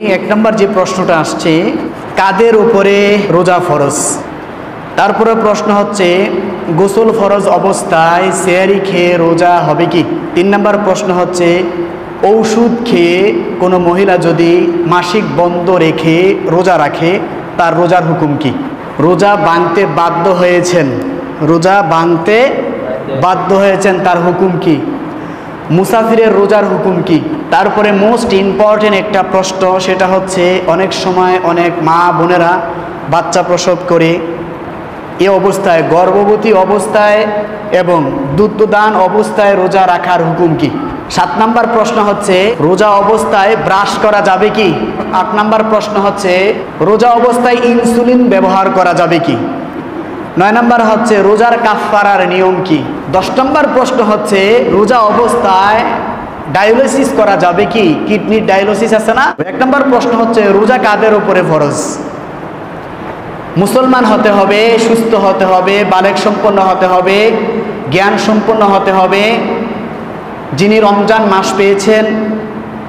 এক নম্বর যে প্রশ্নটা আসছে, কাদের উপরে রোজা ফরজ। তারপরে প্রশ্ন হচ্ছে গোসল ফরজ অবস্থায় সেহরি খেয়ে রোজা হবে কি। 3 নম্বর প্রশ্ন হচ্ছে ঔষধ খেয়ে কোনো মহিলা যদি মাসিক বন্ধ রেখে রোজা রাখে তার রোজার হুকুম কি। রোজা ভাঙতে বাধ্য হয়েছেন, রোজা ভাঙতে বাধ্য হয়েছেন, তার হুকুম কি। মুসাফিরের রোজার হুকুম কি। তারপরে মোস্ট ইম্পর্টেন্ট একটা প্রশ্ন, সেটা হচ্ছে অনেক সময় অনেক মা বোনেরা বাচ্চা প্রসব করে এ অবস্থায়, গর্ভবতী অবস্থায় এবং দুগ্ধদান অবস্থায় রোজা রাখার হুকুম কি। 7 নম্বর প্রশ্ন হচ্ছে রোজা অবস্থায় ব্রাশ করা যাবে কি। 8 নম্বর প্রশ্ন হচ্ছে রোজা অবস্থায় ইনসুলিন ব্যবহার করা যাবে কি। 9 নম্বর হচ্ছে রোজার কাফফারার নিয়ম কি। 10 নম্বর প্রশ্ন হচ্ছে রোজা অবস্থায় ডায়ালিসিস করা যাবে কি, কিডনির ডায়ালিসিস আছে না। 1 নম্বর প্রশ্ন হচ্ছে রোজা কাদের উপরে ফরজ। মুসলমান হতে হবে, সুস্থ হতে হবে, বালেগ সম্পন্ন হতে হবে, জ্ঞান সম্পন্ন হতে হবে, যিনি রমজান মাস পেয়েছেন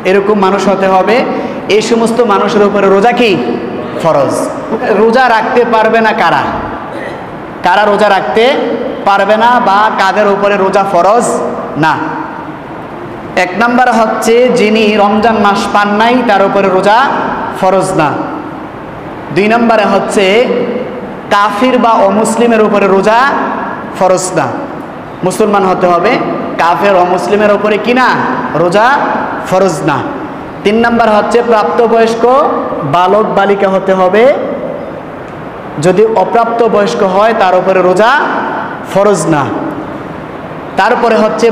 এরকম মানুষ হতে হবে। এই সমস্ত মানুষের উপরে রোজা কি ফরজ। রোজা রাখতে পারবে না কারা, কারা রোজা রাখতে পারবে না বা কাদের উপরে রোজা ফরজ না। 1 নম্বর হচ্ছে যিনি রমজান মাস পান নাই তার উপরে রোজা ফরজ না। 2 নম্বরে হচ্ছে কাফির বা অমুসলিমের উপরে রোজা ফরজ না। মুসলমান হতে হবে, কাফের অমুসলিমের উপরে কিনা রোজা ফরজ না। 3 নম্বর হচ্ছে প্রাপ্তবয়স্ক বালক বালিকা হতে হবে, যদি অপ্রাপ্ত বয়স্ক হয় তার উপরে রোজা ফরজ না। তারপরে হচ্ছে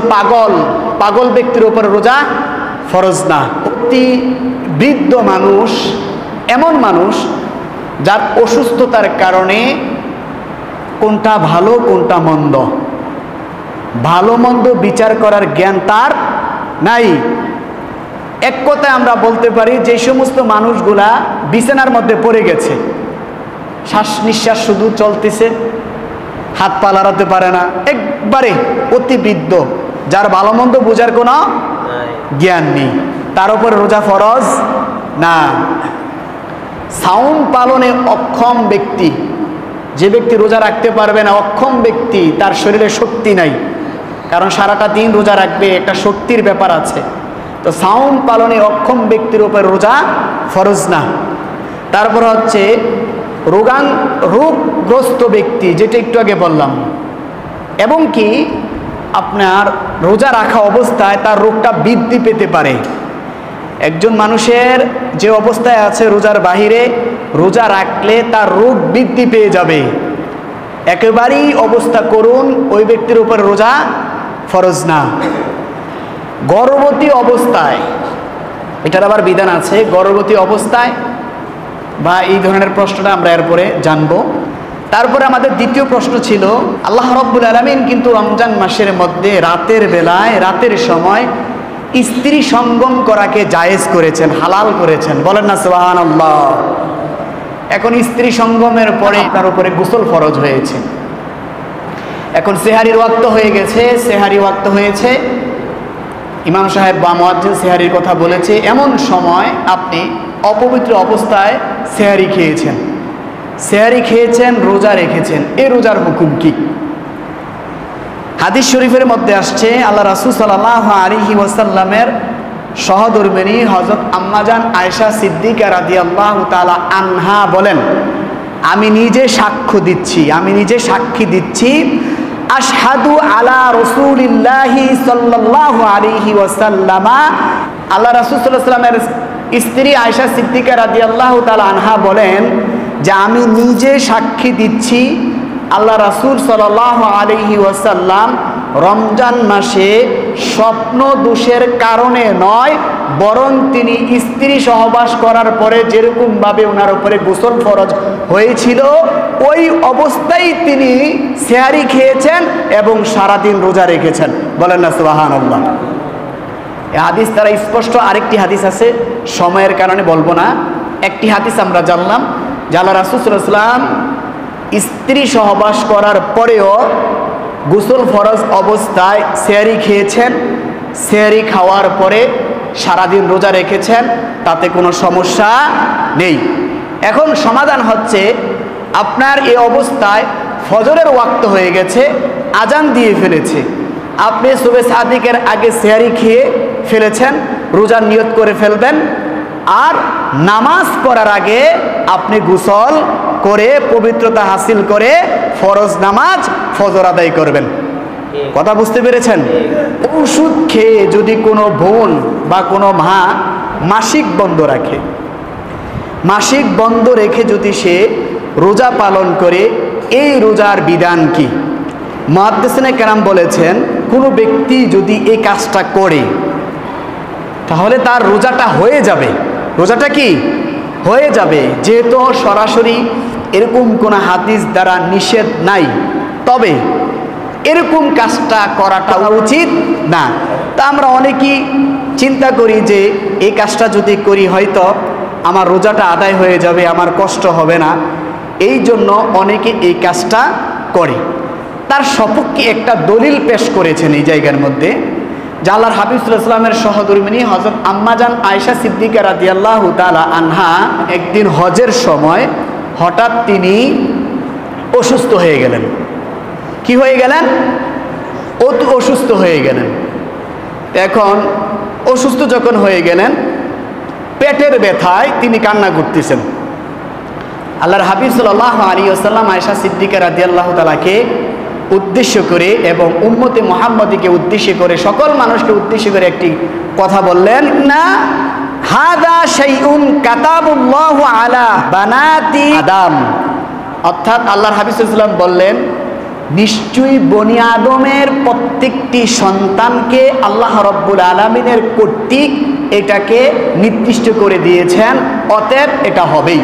পাগল ব্যক্তির উপরে রোজা ফরজ না। অতি বৃদ্ধ মানুষ, এমন মানুষ যার অসুস্থতার কারণে কোনটা ভালো কোনটা মন্দ, ভালো মন্দ বিচার করার জ্ঞান তার নাই। এক কথায় আমরা বলতে পারি যে সমস্ত মানুষগুলা বিছানার মধ্যে পড়ে গেছে, শ্বাস নিঃশ্বাস শুধু চলতেছে, হাত পা লড়াতে পারে না, একবারে অতি বৃদ্ধ, যার ভালো মন্দ বোঝার কোনো জ্ঞান নেই, তার উপরে রোজা ফরজ না। সাউম পালনে অক্ষম ব্যক্তি, যে ব্যক্তি রোজা রাখতে পারবে না, অক্ষম ব্যক্তি, তার শরীরে শক্তি নাই, কারণ সারাটা দিন রোজা রাখবে, একটা শক্তির ব্যাপার আছে, তো সাউম পালনে অক্ষম ব্যক্তির উপরে রোজা ফরজ না। তারপর হচ্ছে রোগগ্রস্ত ব্যক্তি, যেটা একটু আগে বললাম, এবং কি আপনার রোজা রাখা অবস্থায় তার রোগটা বৃদ্ধি পেতে পারে। একজন মানুষের যে অবস্থায় আছে রোজার বাহিরে, রোজা রাখলে তার রোগ বৃদ্ধি পেয়ে যাবে, একেবারেই অবস্থা করুন, ওই ব্যক্তির উপর রোজা ফরজ না। গর্ভবতী অবস্থায়, এটার আবার বিধান আছে, গর্ভবতী অবস্থায় বা এই ধরনের প্রশ্নটা আমরা এরপরে জানবো। তারপরে আমাদের দ্বিতীয় প্রশ্ন ছিল, আল্লাহ রাব্বুল আলামিন কিন্তু রমজান মাসের মধ্যে রাতের বেলায়, রাতের সময় স্ত্রী সঙ্গম করাকে জায়েজ করেছেন, হালাল করেছেন, বলেন না সুবহানাল্লাহ। এখন স্ত্রী সঙ্গমের পরে তার উপরে গোসল ফরজ হয়েছে। এখন সেহারির ওয়াক্ত হয়ে গেছে, সেহারি ওয়াক্ত হয়েছে, ইমাম সাহেব বা মুয়াজ্জিন সেহারির কথা বলেছে, এমন সময় আপনি অপবিত্র অবস্থায় সেহারি খেয়েছেন, সেহারি খেয়েছেন, রোজা রেখেছেন, এই রোজার হুকুম কি। হাদিস শরীফের মধ্যে আসছে, আল্লাহ রাসূল সাল্লাল্লাহু আলাইহি ওয়াসাল্লামের সহধর্মিণী হযরত আম্মাজান আয়েশা সিদ্দিকা রাদিয়াল্লাহু তাআলা আনহা বলেন, আমি নিজে সাক্ষ্য দিচ্ছি, আমি নিজে সাক্ষী দিচ্ছি, আশহাদু আলা রাসূলিল্লাহি সাল্লাল্লাহু আলাইহি ওয়াসাল্লামা, আল্লাহ রাসূল সাল্লাল্লাহু আলাইহি ওয়াসাল্লামের স্ত্রী আয়েশা সিদ্দিকা রাদিয়াল্লাহু তাআলা আনহা বলেন যে আমি নিজে সাক্ষী দিচ্ছি, আল্লাহ রাসূল সাল্লাল্লাহু আলাইহি ওয়াসাল্লাম রমজান মাসে স্বপ্ন দোষের কারণে নয়, বরং তিনি স্ত্রী সহবাস করার পরে যেরকমভাবে ওনার উপরে গোসল ফরজ হয়েছিল, ওই অবস্থায় তিনি সেহারি খেয়েছেন এবং সারাদিন রোজা রেখেছেন, বলেন না সুবহানাল্লাহ। এই হাদিস দ্বারা স্পষ্ট আরেকটি হাদিস আছে, সময়ের কারণে বলবো না। একটি হাদিস আমরা জানলাম যে আল্লাহ রাসূল সাল্লাল্লাহু আলাইহি ওয়াসাল্লাম স্ত্রী সহবাস করার পরেও গোসল ফরজ অবস্থায় সেহারি খেয়েছেন, সেহারি খাওয়ার পরে সারাদিন রোজা রেখেছেন, তাতে কোনো সমস্যা নেই। এখন সমাধান হচ্ছে, আপনার এই অবস্থায় ফজরের ওয়াক্ত হয়ে গেছে, আজান দিয়ে ফেলেছে, আপনি সুবে সাদিকের আগে সেহরি খেয়ে ফেলেছেন, রোজার নিয়ত করে ফেলবেন, আর নামাজ পড়ার আগে আপনি গোসল করে পবিত্রতা হাসিল করে ফরজ নামাজ ফজর আদায় করবেন। কথা বুঝতে পেরেছেন? ওষুধ খেয়ে যদি কোনো বোন বা কোনো মা মাসিক বন্ধ রাখে, মাসিক বন্ধ রেখে যদি সে রোজা পালন করে, এই রোজার বিধান কি? মুহাদ্দিসিনে কেরাম বলেছেন, কোনো ব্যক্তি যদি এই কাজটা করে তাহলে তার রোজাটা হয়ে যাবে। রোজাটা কি হয়ে যাবে, যেহেতু সরাসরি এরকম কোনো হাদিস দ্বারা নিষেধ নাই, তবে এরকম কাজটা করাটা উচিত না। তা আমরা অনেকেই চিন্তা করি যে এই কাজটা যদি করি হয়তো আমার রোজাটা আদায় হয়ে যাবে, আমার কষ্ট হবে না, এই জন্য অনেকে এই কাজটা করে। তার সপক্ষে একটা দলিল পেশ করেছেন এই জায়গার মধ্যে, যে আল্লাহর হাবিব সাল্লাল্লাহু আলাইহি ওয়াসাল্লামের সহধর্মিণী হযরত আম্মাজান আয়েশা সিদ্দিকা রাদিয়াল্লাহু তাআলা আনহা একদিন হজের সময় হঠাৎ তিনি অসুস্থ হয়ে গেলেন। কি হয়ে গেলেন? অসুস্থ হয়ে গেলেন। এখন অসুস্থ যখন হয়ে গেলেন, পেটের ব্যথায় তিনি কান্না করতেছেন। আল্লাহর হাবিব সাল্লাল্লাহু আলাইহি ওয়াসাল্লাম আয়েশা সিদ্দিকা রাদিয়াল্লাহু তাআলাকে উদ্দেশ্য করে এবং উম্মতে মুহাম্মাদীকে উদ্দেশ্য করে, সকল মানুষকে উদ্দেশ্য করে একটি কথা বললেন, না হাদা শাইউন কাতাবুল্লাহু আলা বানাতি আদম। অর্থাৎ আল্লাহর হাবিব সাল্লাল্লাহু আলাইহি ওয়াসাল্লাম বললেন, নিশ্চয়ই বনি আদমের প্রত্যেকটি সন্তানকে আল্লাহ রব্বুল আলামিনের কর্তৃক এটাকে নির্দিষ্ট করে দিয়েছেন, অতএব এটা হবেই।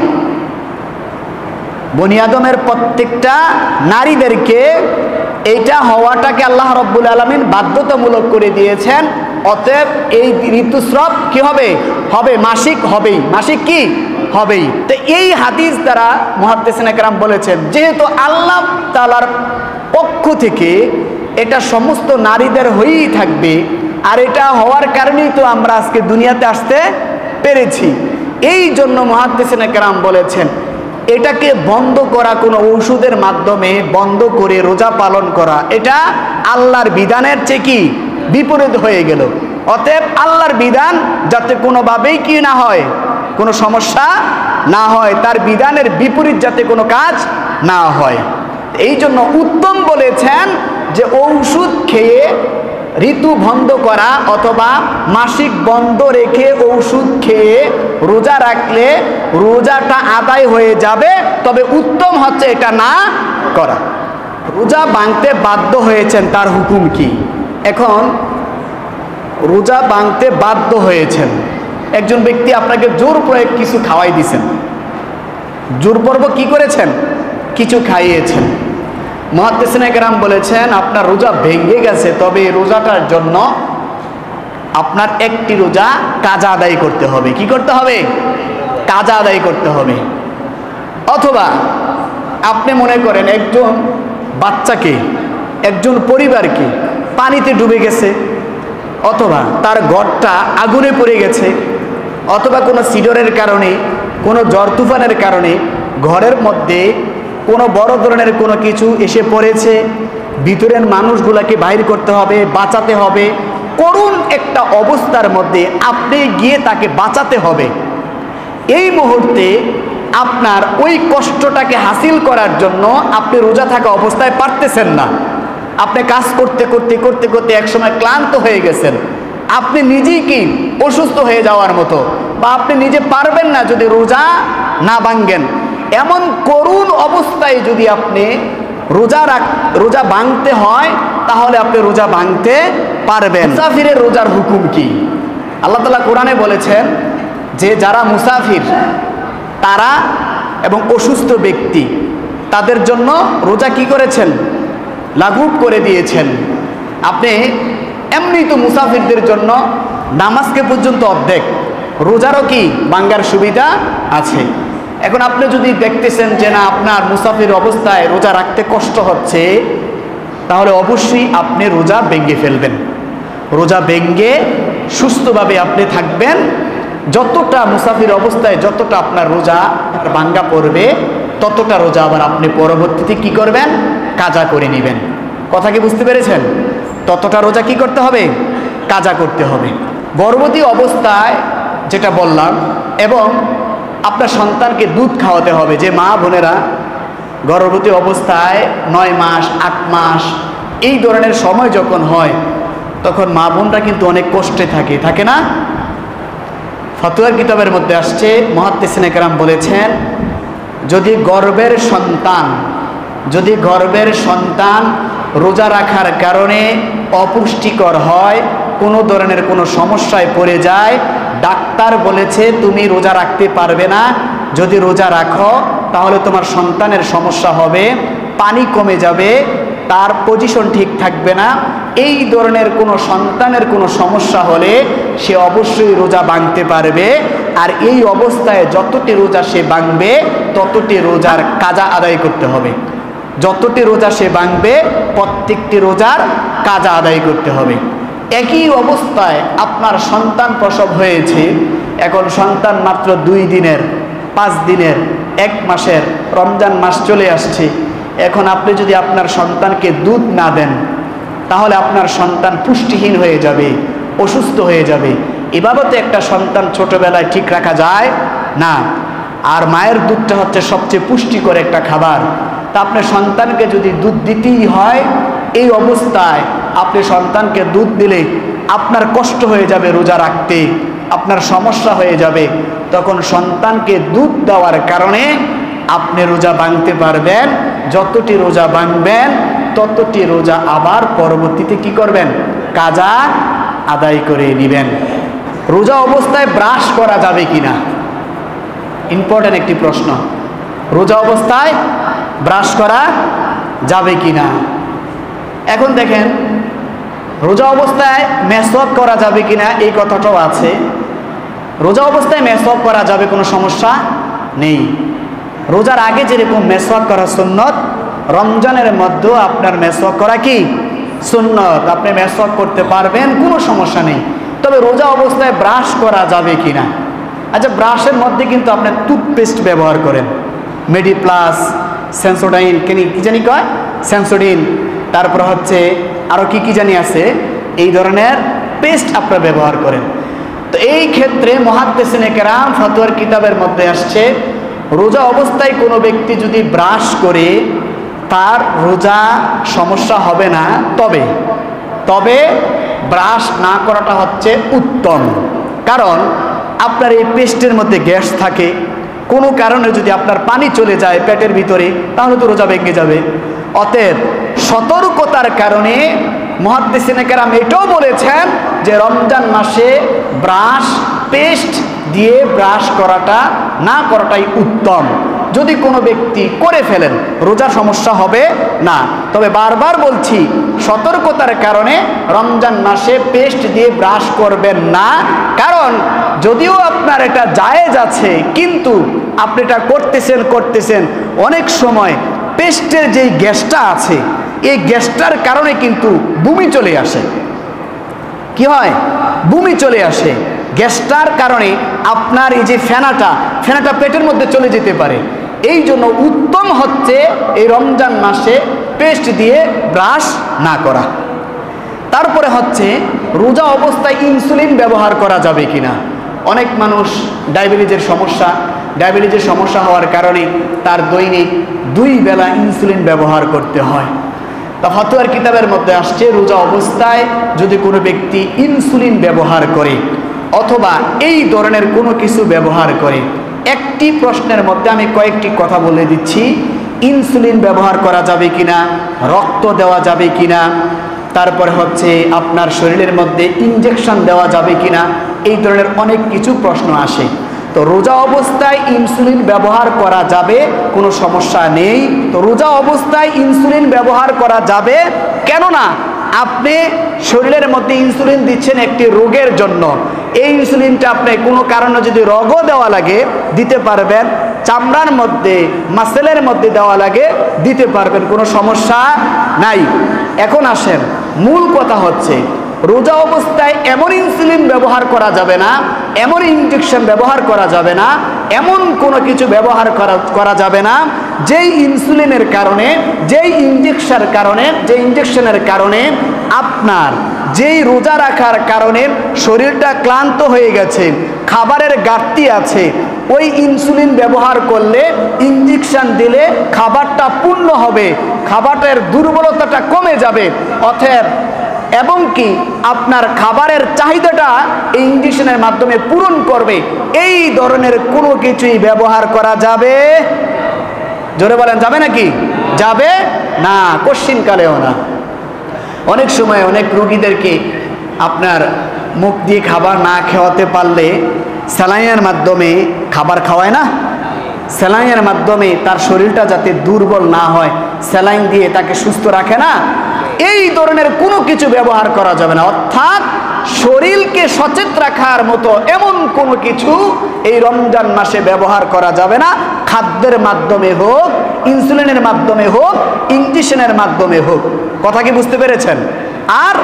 বনি আদমের প্রত্যেকটা নারীদেরকে এইটা হওয়াটাকে আল্লাহ রব্বুল আলামিন বাধ্যতামূলক করে দিয়েছেন, অতএব এই ঋতুস্রাব কি হবে? হবে, মাসিক হবেই। মাসিক কি হবেই। তো এই হাদিস দ্বারা মুহাদ্দিসিনে কেরাম বলেছেন, যেহেতু আল্লাহ তাআলার পক্ষ থেকে এটা সমস্ত নারীদের হয়েই থাকবে, আর এটা হওয়ার কারণেই তো আমরা আজকে দুনিয়াতে আসতে পেরেছি, এই জন্য মুহাদ্দিসিনে কেরাম বলেছেন এটাকে বন্ধ করা, কোনো ঔষধের মাধ্যমে বন্ধ করে রোজা পালন করা, এটা আল্লাহর বিধানের চেয়ে কি বিপরীত হয়ে গেল। অতএব আল্লাহর বিধান যাতে কোনোভাবেই কি না হয়, কোনো সমস্যা না হয়, তার বিধানের বিপরীত যাতে কোনো কাজ না হয়, এই জন্য উত্তম বলেছেন যে ঔষধ খেয়ে ঋতু বন্ধ করা অথবা মাসিক বন্ধ রেখে ঔষধ খেয়ে রোজা রাখলে রোজাটা আদায় হয়ে যাবে, তবে উত্তম হচ্ছে এটা না করা। রোজা ভাঙতে বাধ্য হয়েছেন, তার হুকুম কি? এখন রোজা ভাঙতে বাধ্য হয়েছেন, একজন ব্যক্তি আপনাকে জোর প্রয়োগ কিছু খাওয়াই দিয়েছেন, জোরপূর্বক কি করেছেন? কিছু খাইয়েছেন। মুহাদ্দিসিনে কেরাম বলেছেন আপনার রোজা ভেঙে গেছে, তবে রোজাটার জন্য আপনার একটি রোজা কাজা আদায় করতে হবে। কি করতে হবে? কাজা আদায় করতে হবে। অথবা আপনি মনে করেন একজন বাচ্চাকে, একজন পরিবারকে পানিতে ডুবে গেছে, অথবা তার ঘরটা আগুনে পড়ে গেছে, অথবা কোনো সিডরের কারণে, কোনো ঝড় তুফানের কারণে ঘরের মধ্যে কোনো বড় ধরনের কোনো কিছু এসে পড়েছে, ভিতরের মানুষগুলোকে বাইর করতে হবে, বাঁচাতে হবে, করুণ একটা অবস্থার মধ্যে আপনি গিয়ে তাকে বাঁচাতে হবে। এই মুহূর্তে আপনার ওই কষ্টটাকে হাসিল করার জন্য আপনি রোজা থাকা অবস্থায় পারতেছেন না, আপনি কাজ করতে করতে করতে করতে একসময় ক্লান্ত হয়ে গেছেন, আপনি নিজেই কি অসুস্থ হয়ে যাওয়ার মতো, বা আপনি নিজে পারবেন না যদি রোজা না ভাঙ্গেন, এমন করুণ অবস্থায় যদি আপনি রোজা ভাঙতে হয়, তাহলে আপনি রোজা ভাঙতে পারবেন। মুসাফিরের রোজার হুকুম কি? আল্লাহ তাআলা কোরআনে বলেছেন যে যারা মুসাফির তারা এবং অসুস্থ ব্যক্তি তাদের জন্য রোজা কি করেছেন? লাগু করে দিয়েছেন। আপনি এমনি তো মুসাফিরদের জন্য নামাজকে পর্যন্ত অর্ধেক, রোজারও কি ভাঙ্গার সুবিধা আছে। এখন আপনি যদি দেখতেছেন যে না আপনার মুসাফির অবস্থায় রোজা রাখতে কষ্ট হচ্ছে, তাহলে অবশ্যই আপনি রোজা ভেঙে ফেলবেন। রোজা ভেঙে সুস্থভাবে আপনি থাকবেন। যতটা মুসাফির অবস্থায় যতটা আপনার রোজা ভাঙ্গা পড়বে, ততটা রোজা আবার আপনি পরবর্তীতে কি করবেন? কাজা করে নেবেন। কথা কি বুঝতে পেরেছেন? ততটা রোজা কি করতে হবে? কাজা করতে হবে। গর্ভবতী অবস্থায় যেটা বললাম, এবং আপনার সন্তানকে দুধ খাওয়াতে হবে। যে মা বোনেরা গর্ভবতী অবস্থায় 9 মাস 8 মাস এই ধরনের সময় যখন হয়, তখন মা বোনরা কিন্তু অনেক কষ্টে থাকে না? ফতোয়ার কিতাবের মধ্যে আসছে, মুহাদ্দিসিনে কেরাম বলেছেন, যদি গর্ভের সন্তান রোজা রাখার কারণে অপুষ্টিকর হয়, কোনো ধরনের কোনো সমস্যায় পড়ে যায়, ডাক্তার বলেছে তুমি রোজা রাখতে পারবে না, যদি রোজা রাখো তাহলে তোমার সন্তানের সমস্যা হবে, পানি কমে যাবে, তার পজিশন ঠিক থাকবে না, এই ধরনের কোনো সন্তানের কোনো সমস্যা হলে সে অবশ্যই রোজা ভাঙতে পারবে। আর এই অবস্থায় যতটি রোজা সে ভাঙবে ততটি রোজার কাজা আদায় করতে হবে। যতটি রোজা সে ভাঙবে প্রত্যেকটি রোজার কাজা আদায় করতে হবে। একই অবস্থায় আপনার সন্তান প্রসব হয়েছে, এখন সন্তান মাত্র 2 দিনের, 5 দিনের, 1 মাসের, রমজান মাস চলে আসছে। এখন আপনি যদি আপনার সন্তানকে দুধ না দেন, তাহলে আপনার সন্তান পুষ্টিহীন হয়ে যাবে, অসুস্থ হয়ে যাবে। এভাবে তো একটা সন্তান ছোটবেলায় ঠিক রাখা যায় না। আর মায়ের দুধটা হচ্ছে সবচেয়ে পুষ্টিকর একটা খাবার। তা আপনার সন্তানকে যদি দুধ দিতেই হয়, এই অবস্থায় আপনি সন্তানকে দুধ দিলে আপনার কষ্ট হয়ে যাবে রোজা রাখতে, আপনার সমস্যা হয়ে যাবে। তখন সন্তানকে দুধ দেওয়ার কারণে আপনি রোজা ভাঙতে পারবেন। যতটি রোজা ভাঙবেন ততটি রোজা আবার পরবর্তীতে কি করবেন? কাজা আদায় করে নেবেন। রোজা অবস্থায় ব্রাশ করা যাবে কিনা, ইম্পর্টেন্ট একটি প্রশ্ন। রোজা অবস্থায় ব্রাশ করা যাবে কিনা? এখন দেখেন, রোজা অবস্থায় মেসওয়াক করা যাবে কিনা এই কথাটাও আছে। রোজা অবস্থায় মেসওয়াক করা যাবে, কোনো সমস্যা নেই। রোজার আগে যেরকম মেসওয়াক করা সুন্নত, রমজানের মধ্যেও আপনার মেসওয়াক করা কি সুন্নত। আপনি মেসওয়াক করতে পারবেন, কোনো সমস্যা নেই। তবে রোজা অবস্থায় ব্রাশ করা যাবে কিনা? আচ্ছা, ব্রাশের মধ্যে কিন্তু আপনি টুথপেস্ট ব্যবহার করেন, মেডিপ্লাস, সেন্সোডাইন, কি জানি কয়, সেন্সোডিন, তারপর হচ্ছে আরও কি জানি আছে, এই ধরনের পেস্ট আপনারা ব্যবহার করেন। তো এই ক্ষেত্রে মুহাদ্দিসিনে কেরাম ফতোয়ার কিতাবের মধ্যে আসছে, রোজা অবস্থায় কোনো ব্যক্তি যদি ব্রাশ করে তার রোজা সমস্যা হবে না, তবে ব্রাশ না করাটা হচ্ছে উত্তম। কারণ আপনার এই পেস্টের মধ্যে গ্যাস থাকে, কোনো কারণে যদি আপনার পানি চলে যায় পেটের ভিতরে, তাহলে তো রোজা ভেঙে যাবে। অতএব সতর্কতার কারণে মুহাদ্দিসিনে কেরাম এটাও বলেছেন যে রমজান মাসে ব্রাশ, পেস্ট দিয়ে ব্রাশ না করাটাই উত্তম। যদি কোনো ব্যক্তি করে ফেলেন রোজার সমস্যা হবে না। তবে বারবার বলছি, সতর্কতার কারণে রমজান মাসে পেস্ট দিয়ে ব্রাশ করবেন না। কারণ যদিও আপনার এটা জায়েজ আছে, কিন্তু আপনি এটা করতেছেন অনেক সময় পেস্টের যেই গ্যাসটা আছে, এই গ্যাসটার কারণে কিন্তু বমি চলে আসে। কি হয়? বমি চলে আসে। গ্যাসটার কারণে আপনার এই যে ফেনাটা পেটের মধ্যে চলে যেতে পারে। এই জন্য উত্তম হচ্ছে এই রমজান মাসে পেস্ট দিয়ে ব্রাশ না করা। তারপরে হচ্ছে রোজা অবস্থায় ইনসুলিন ব্যবহার করা যাবে কিনা। অনেক মানুষ ডায়াবেটিসের সমস্যা হওয়ার কারণে তার দৈনিক 2 বেলা ইনসুলিন ব্যবহার করতে হয়। তা ফতোয়ার কিতাবের মধ্যে আসছে, রোজা অবস্থায় যদি কোনো ব্যক্তি ইনসুলিন ব্যবহার করে অথবা এই ধরনের কোনো কিছু ব্যবহার করে, একটি প্রশ্নের মধ্যে আমি কয়েকটি কথা বলে দিচ্ছি। ইনসুলিন ব্যবহার করা যাবে কিনা, রক্ত দেওয়া যাবে কিনা, তারপরে হচ্ছে আপনার শরীরের মধ্যে ইনজেকশন দেওয়া যাবে কিনা, এই ধরনের অনেক কিছু প্রশ্ন আসে। তো রোজা অবস্থায় ইনসুলিন ব্যবহার করা যাবে, কোনো সমস্যা নেই। তো রোজা অবস্থায় ইনসুলিন ব্যবহার করা যাবে, কেননা আপনি শরীরের মধ্যে ইনসুলিন দিচ্ছেন একটি রোগের জন্য। এই ইনসুলিনটা আপনি কোনো কারণে যদি রোগও দেওয়া লাগে দিতে পারবেন, চামড়ার মধ্যে, মাসেলের মধ্যে দেওয়া লাগে দিতে পারবেন, কোনো সমস্যা নাই। এখন আসেন, মূল কথা হচ্ছে রোজা অবস্থায় এমন ইনসুলিন ব্যবহার করা যাবে না, এমন ইনজেকশন ব্যবহার করা যাবে না, এমন কোনো কিছু ব্যবহার করা যাবে না যেই ইনসুলিনের কারণে, যেই ইনজেকশনের কারণে আপনার যেই রোজা রাখার কারণে শরীরটা ক্লান্ত হয়ে গেছে, খাবারের ঘাটতি আছে, ওই ইনসুলিন ব্যবহার করলে, ইনজেকশন দিলে খাবারটা পূর্ণ হবে, খাবারের দুর্বলতাটা কমে যাবে, অতএব এবং কি আপনার খাবারের চাহিদাটা এই ইনজেকশনের মাধ্যমে পূরণ করবে, এই ধরনের কোনো কিছুই ব্যবহার করা যাবে, জোরে বলেন যাবে নাকি? যাবে না, কশ্চিনকালেও না। অনেক সময় অনেক রোগীদেরকে আপনার মুখ দিয়ে খাবার না খাওয়াতে পারলে স্যালাইনের মাধ্যমে খাবার খাওয়ায় না, স্যালাইনের মাধ্যমে তার শরীরটা যাতে দুর্বল না হয়, স্যালাইন দিয়ে তাকে সুস্থ রাখে না, এই ধরনের কোনো কিছু ব্যবহার করা যাবে না। অর্থাৎ শরীরকে সচেত রাখার মতো এমন কোনো কিছু এই রমজান মাসে ব্যবহার করা যাবে না, খাদ্যের মাধ্যমে হোক, ইনসুলিনের মাধ্যমে হোক, ইনজেকশনের মাধ্যমে হোক। কথা কি বুঝতে পেরেছেন? আর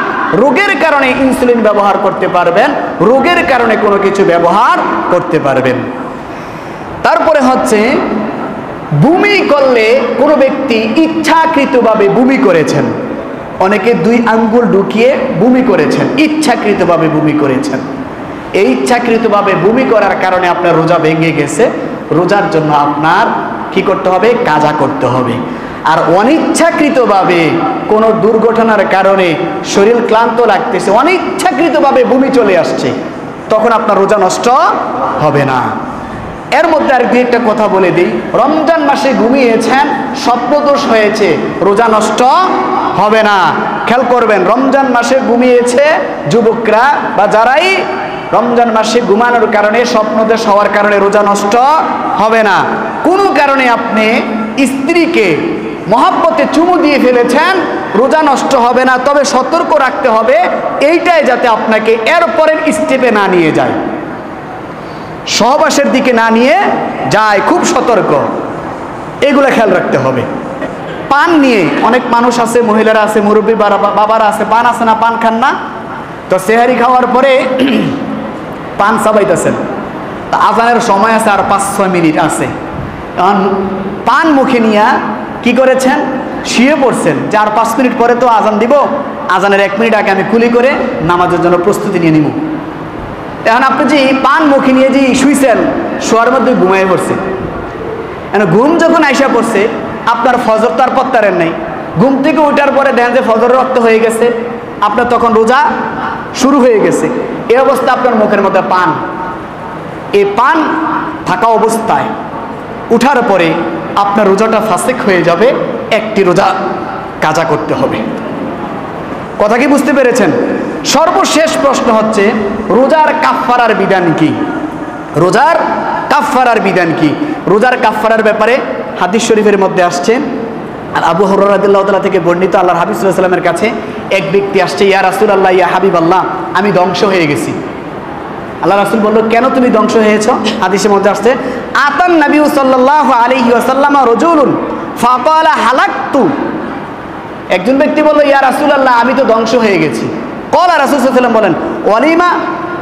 রোগের কারণে ইনসুলিন ব্যবহার করতে পারবেন, রোগের কারণে কোনো কিছু ব্যবহার করতে পারবেন। তারপরে হচ্ছে বমি করলে কোনো ব্যক্তি ইচ্ছাকৃতভাবে বমি করেছেন, অনেকে 2 আঙ্গুল ঢুকিয়ে বমি করেছেন, ইচ্ছাকৃতভাবে বমি করেছেন, এই ইচ্ছাকৃতভাবে বমি করার কারণে আপনার রোজা ভেঙে গেছে, রোজার জন্য আপনার কি করতে হবে? কাজা করতে হবে। আর অনিচ্ছাকৃতভাবে কোনো দুর্ঘটনার কারণে শরীর ক্লান্ত লাগতেছে, অনিচ্ছাকৃতভাবে বমি চলে আসছে, তখন আপনার রোজা নষ্ট হবে না। এর মধ্যে আর দুই একটা কথা বলে দিই, রমজান মাসে ঘুমিয়েছেন, স্বপ্নদোষ হয়েছে, রোজা নষ্ট হবে না। খেয়াল করবেন, রমজান মাসে ঘুমিয়েছে যুবকরা বা যারাই রমজান মাসে ঘুমানোর কারণে, স্বপ্নদোষ হওয়ার কারণে রোজা নষ্ট হবে না। কোনো কারণে আপনি স্ত্রীকে মহব্বতে চুমু দিয়ে ফেলেছেন, রোজা নষ্ট হবে না, তবে সতর্ক রাখতে হবে এইটাই যাতে আপনাকে এরপরের স্টেপে না নিয়ে যায়, সহবাসের দিকে না নিয়ে যায়, খুব সতর্ক, এগুলো খেয়াল রাখতে হবে। পান নিয়ে অনেক মানুষ আছে, মহিলারা আছে, মুরব্বী বাবারা আছে, পান আছে না, পান খান না, তো সেহারি খাওয়ার পরে পান চাবাইতেছেন, আজানের সময় আছে আর 5-6 মিনিট আছে, কারণ পান মুখে নিয়ে কি করেছেন? শুয়ে পড়ছেন যে আর 5 মিনিট পরে তো আজান দিব, আজানের 1 মিনিট আগে আমি কুলি করে নামাজের জন্য প্রস্তুতি নিয়ে নিব। এখন আপনি যে পান মুখে নিয়ে যে শুইছেন, শোয়ার মধ্যে ঘুমাই পড়ছে, ঘুম যখন আইসা পড়ছে, আপনার ফজর তো আর পত্তারের নেই, ঘুম থেকে ওঠার পরে দেখেন যে ফজর রক্ত হয়ে গেছে, আপনার তখন রোজা শুরু হয়ে গেছে, এই অবস্থা আপনার মুখের মধ্যে পান, এই পান থাকা অবস্থায় উঠার পরে আপনার রোজাটা ফাসেক হয়ে যাবে, একটি রোজা কাজা করতে হবে। কথা কি বুঝতে পেরেছেন? সর্বশেষ প্রশ্ন হচ্ছে রোজার কাফফারার বিধান কি? রোজার কাফফারার বিধান কি? রোজার কাফফারার ব্যাপারে হাদিস শরীফের মধ্যে আসছে, আর আবু হুরায়রা রাদিয়াল্লাহু তাআলা থেকে বর্ণিত, আল্লাহর হাবিব সাল্লাল্লাহু আলাইহি ওয়াসাল্লামের কাছে এক ব্যক্তি আসছে, ইয়া রাসূলুল্লাহ, ইয়া হাবিবাল্লাহ, আমি ধ্বংস হয়ে গেছি। আল্লাহ রাসূল বলল, কেন তুমি ধ্বংস হয়েছো? হাদিসের মধ্যে আসছে, আতান নবী সাল্লাল্লাহু আলাইহি ওয়াসাল্লাম রাজুলুন ফাকালা হালাকতু, একজন ব্যক্তি বলল, ইয়া রাসূলুল্লাহ, আমি তো ধ্বংস হয়ে গেছি। কলা রাসূল সাল্লাল্লাহু আলাইহি ওয়াসাল্লাম বলেন, ওয়ালিমা,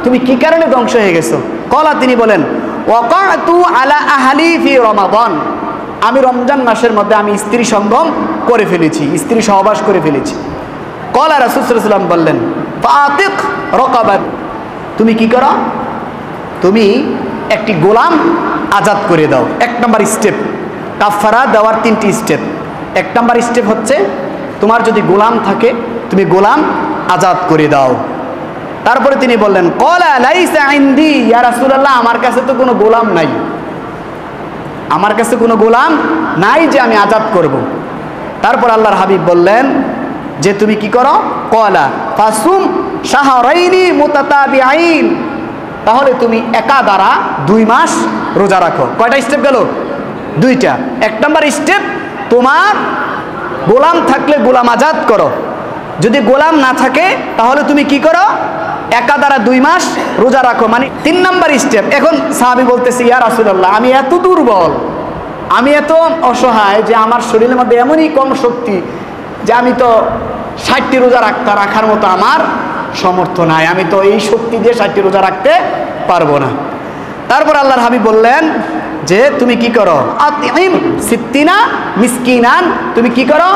তুমি কি কারণে ধ্বংস হয়ে গেছো? কলা, তিনি বলেন, ওয়াকাতু আলা আহলি ফি রমাদান, আমি রমজান মাসের মধ্যে আমি স্ত্রী সঙ্গম করে ফেলেছি, স্ত্রী সহবাস করে ফেলেছি। কলা রাসূল সাল্লাল্লাহু আলাইহি ওয়াসাল্লাম বললেন, ফাতিক রাকাবাত, তুমি কি করো? তুমি একটি গোলাম আজাদ করে দাও। 1 নম্বর স্টেপ, কাফফারা দেওয়ার 3টি স্টেপ। 1 নম্বর স্টেপ হচ্ছে তোমার যদি গোলাম থাকে তুমি গোলাম আজাদ করে দাও। তারপরে তিনি বললেন, ক্বালা লাইসা ইনদি ইয়া রাসূলুল্লাহ, আমার কাছে তো কোনো গোলাম নাই, আমার কাছে কোনো গোলাম নাই যে আমি আজাদ করব। তারপর আল্লাহর হাবিব বললেন যে তুমি কি করো? ক্বালা ফাসুম শাহরাইনি মুতাতাবিআইন, তাহলে তুমি একা দ্বারা 2 মাস রোজা রাখো। কয়টা স্টেপ গেল? 2টা। 1 নম্বর স্টেপ, তোমার গোলাম থাকলে গোলাম আজাদ করো, যদি গোলাম না থাকে তাহলে তুমি কি করো? একা দ্বারা 2 মাস রোজা রাখো, মানে 3 নম্বর স্টেপ। এখন সাহাবী বলতেছে, ইয়া রাসূলুল্লাহ, আমি এত দুর্বল, আমি এত অসহায় যে আমার শরীরের মধ্যে এমনই কম শক্তি যে আমি তো 60টি রোজা রাখার মতো আমার সামর্থ্য নাই, আমি তো এই শক্তি দিয়ে 60টি রোজা রাখতে পারবো না। তারপর আল্লাহর হাবিব বললেন যে তুমি কি করো, আতিম সিত্তিনা মিসকিনান, তুমি কি করো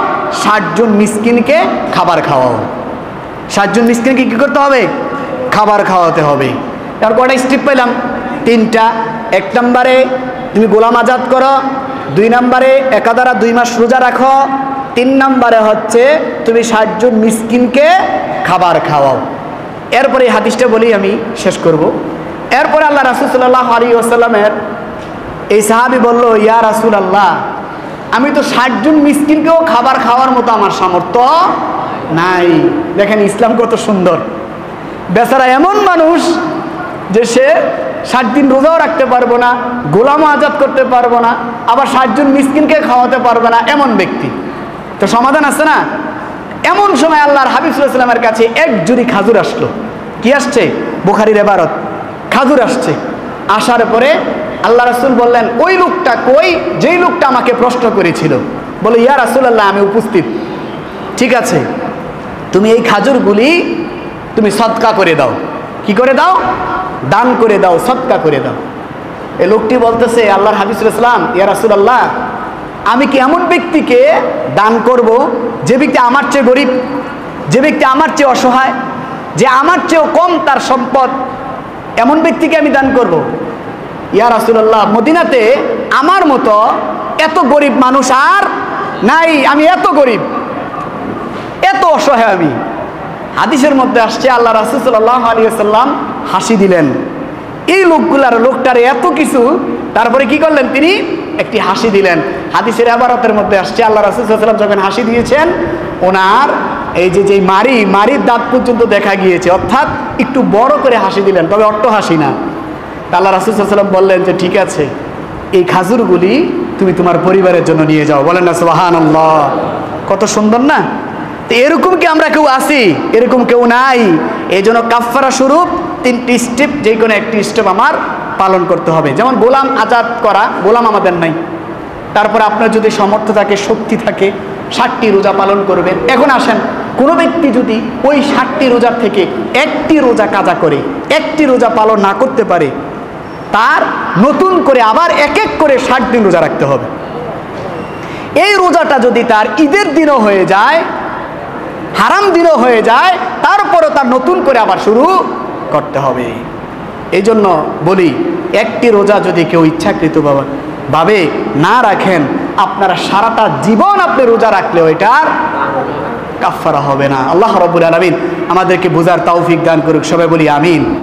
60 জন মিসকিনকে খাবার খাওয়াও। 60 জন মিসকিনকে কি করতে হবে, খাবার খাওয়াতে হবে। তার কয়টা স্টেপ পেলাম, 3টা। 1 নম্বরে তুমি গোলাম আজাদ করো, 2 নম্বরে একাধারা 2 মাস রোজা রাখো, 3 নম্বরে হচ্ছে তুমি 60 জন মিসকিনকে খাবার খাওয়াও। এরপরে এই হাদিসটা বলি আমি শেষ করব। এরপরে আল্লাহ রাসূল সাল্লাল্লাহু আলাইহি ওয়াসাল্লামের এই সাহাবী বলল, ইয়া রাসূলুল্লাহ, আমি তো 60 জন মিসকিনকেও খাবার খাওয়ার মতো আমার সামর্থ্য নাই। দেখেন ইসলাম কত সুন্দর। বেচারা এমন মানুষ যে সে 60 দিন রোজাও রাখতে পারবো না, গোলামও আজাদ করতে পারবো না, আবার 60 জন মিসকিনকে খাওয়াতে পারবে না, এমন ব্যক্তি। তো সমাধান আছে না? এমন সময় আল্লাহর হাবিব সাল্লাল্লাহু আলাইহি ওয়াসাল্লামের কাছে এক জুড়ি খাজুর আসলো। কি আসছে? বুখারীর ইবারত, খাজুর আসছে। আসার পরে আল্লাহ রাসূল বললেন, ওই লোকটা কই যেই লোকটা আমাকে প্রশ্ন করেছিল? বলে, ইয়া রাসূলুল্লাহ, আমি উপস্থিত। ঠিক আছে, তুমি এই খাজুরগুলি তুমি সদকা করে দাও। কি করে দাও? দান করে দাও, সদকা করে দাও। এই লোকটি বলতেছে, আল্লাহর হাবিব সাল্লাল্লাহু আলাইহি ওয়াসাল্লাম, ইয়া রাসূলুল্লাহ, আমি কি এমন ব্যক্তিকে দান করব যে ব্যক্তি আমার চেয়ে গরিব, যে ব্যক্তি আমার চেয়ে অসহায়, যে আমার চেয়েও কম তার সম্পদ, এমন ব্যক্তিকে আমি দান করব? ইয়া রাসূলুল্লাহ, মদিনাতে আমার মতো এত গরিব মানুষ আর নাই, আমি এত গরিব, এত অসহায় আমি। হাদিসের মধ্যে আসছে আল্লাহ রাসূল সাল্লাল্লাহু আলাইহি ওয়াসাল্লাম হাসি দিলেন। এই লোকটার এত কিছু, তারপরে কি করলেন? তিনি একটি হাসি দিলেন। হাদিসের ইবারতের মধ্যে আসছে আল্লাহ রাসূল সাল্লাল্লাহু আলাইহি ওয়াসাল্লাম যখন হাসি দিয়েছেন, ওনার এই যে মারির দাঁত পর্যন্ত দেখা গিয়েছে, অর্থাৎ একটু বড় করে হাসি দিলেন, তবে অট্ট হাসি না। আল্লাহ রাসূল সাল্লাল্লাহু আলাইহি ওয়াসাল্লাম বললেন যে ঠিক আছে, এই খাজুরগুলি তুমি তোমার পরিবারের জন্য নিয়ে যাও। বলেন না সুবহানাল্লাহ, কত সুন্দর না? তো এরকম কি আমরা কেউ আছি? এরকম কেউ নাই। এই জন্য কাফফারা স্বরূপ 3টি স্টেপ, যে কোনো একটি স্টেপ আমার পালন করতে হবে। যেমন গোলাম আজাদ করা, গোলাম আমাদের নাই। তারপর আপনার যদি সামর্থ্য থাকে, শক্তি থাকে, 60টি রোজা পালন করবেন। এখন আসেন, কোনো ব্যক্তি যদি ওই 60টি রোজার থেকে 1টি রোজা কাজা করে, 1টি রোজা পালন না করতে পারে, তার নতুন করে আবার এক এক করে 60 দিন রোজা রাখতে হবে। এই রোজাটা যদি তার ঈদের দিনও হয়ে যায়, হারাম দিনও হয়ে যায়, তারপরও তার নতুন করে আবার শুরু করতে হবে। এই জন্য বলি, একটি রোজা যদি কেউ ইচ্ছাকৃতভাবে না রাখেন, আপনারা সারাটা জীবন আপনি রোজা রাখলেও এটার কাফফারা হবে না। আল্লাহ রাব্বুল আলামিন আমাদেরকে বোঝার তৌফিক দান করুক। সবাই বলি আমিন।